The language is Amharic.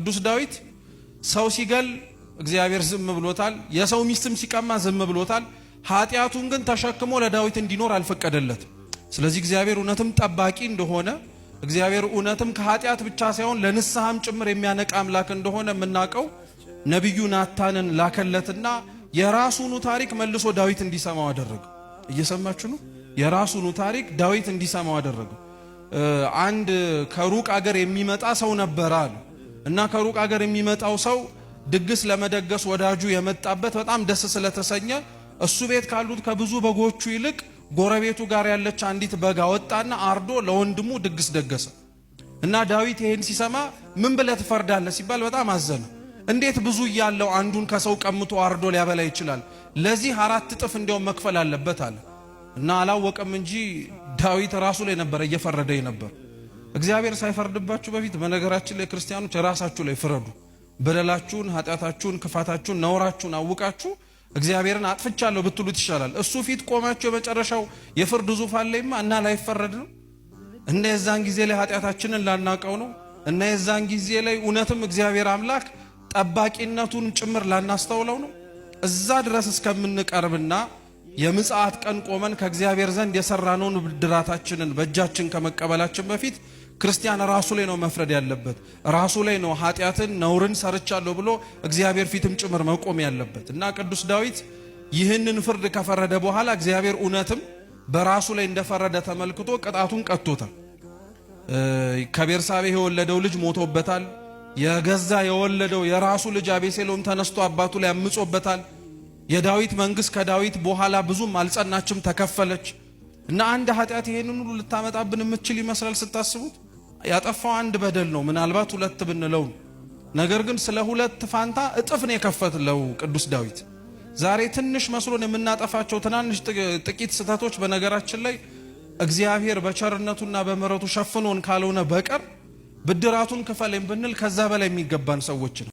ቅዱስ ዳዊት ሰው ሲገል እግዚአብሔር ዝም ብሎታል። የሰው ሚስትም ሲቀማ ዝም ብሎታል። ኃጢያቱን ግን ተሸክሞ ለዳዊት እንዲኖር አልፈቀደለትም። ስለዚህ እግዚአብሔር እውነትም ጠባቂ እንደሆነ እግዚአብሔር እውነትም ከኃጢያት ብቻ ሳይሆን ለንስሐም ጭምር የሚያነቃ አምላክ እንደሆነ የምናውቀው ነብዩ ናታንን ላከለትና የራሱን ታሪክ መልሶ ዳዊት እንዲሰማው አደረገው። እየሰማችሁ ነው? የራሱን ታሪክ ዳዊት እንዲሰማው አደረገው። አንድ ከሩቅ አገር የሚመጣ ሰው ነበር አሉ እና ከሩቅ አገር የሚመጣው ሰው ድግስ ለመደገስ ወዳጁ የመጣበት በጣም ደስ ስለተሰኘ እሱ ቤት ካሉት ከብዙ በጎቹ ይልቅ ጎረቤቱ ጋር ያለች አንዲት በግ አወጣና አርዶ ለወንድሙ ድግስ ደገሰ እና ዳዊት ይሄን ሲሰማ ምን ብለህ ትፈርዳለህ ሲባል በጣም አዘነ። እንዴት ብዙ ያለው አንዱን ከሰው ቀምቶ አርዶ ሊያበላ ይችላል? ለዚህ 4 እጥፍ እንዲያውም መክፈል አለበት አለ እና አላወቀም እንጂ ዳዊት ራሱ ላይ ነበር እየፈረደ ነበር። እግዚአብሔር ሳይፈርድባችሁ በፊት በነገራችን ላይ ክርስቲያኖች ራሳችሁ ላይ ፍረዱ። በደላችሁን፣ ኃጢያታችሁን፣ ክፋታችሁን፣ ነውራችሁን አውቃችሁ እግዚአብሔርን አጥፍቻለሁ ብትሉት ይሻላል። እሱ ፊት ቆማችሁ የመጨረሻው የፍርድ ዙፋን ላይማ እና ላይፈረድ ነው እና የዛን ጊዜ ላይ ኃጢያታችንን ላናቀው ነው እና የዛን ጊዜ ላይ እውነትም እግዚአብሔር አምላክ ጠባቂነቱን ጭምር ላናስተውለው ነው። እዛ ድረስ እስከምንቀርብና የምጽአት ቀን ቆመን ከእግዚአብሔር ዘንድ የሰራነውን ብድራታችንን በእጃችን ከመቀበላችን በፊት ክርስቲያን ራሱ ላይ ነው መፍረድ ያለበት። ራሱ ላይ ነው ኃጢያትን ነውርን ሰርቻለሁ ብሎ እግዚአብሔር ፊትም ጭምር መቆም ያለበት እና ቅዱስ ዳዊት ይህንን ፍርድ ከፈረደ በኋላ እግዚአብሔር እውነትም በራሱ ላይ እንደፈረደ ተመልክቶ ቅጣቱን ቀጥቶታል። ከቤርሳቤህ የወለደው ልጅ ሞቶበታል። የገዛ የወለደው የራሱ ልጅ አቤሴሎም ተነስቶ አባቱ ላይ አምጾበታል። የዳዊት መንግስት ከዳዊት በኋላ ብዙም አልጸናችም፣ ተከፈለች እና አንድ ኃጢያት ይሄንን ሁሉ ልታመጣብን የምትችል ይመስላል ስታስቡት። ያጠፋው አንድ በደል ነው፣ ምናልባት 2 ብንለው። ነገር ግን ስለ 2 ፋንታ እጥፍ ነው የከፈለው ቅዱስ ዳዊት። ዛሬ ትንሽ መስሎን የምናጠፋቸው ትናንሽ ጥቂት ስህተቶች በነገራችን ላይ እግዚአብሔር በቸርነቱና በምሕረቱ ሸፍኖን ካልሆነ በቀር ብድራቱን ክፈለኝ ብንል ከዛ በላይ የሚገባን ሰዎች ነው።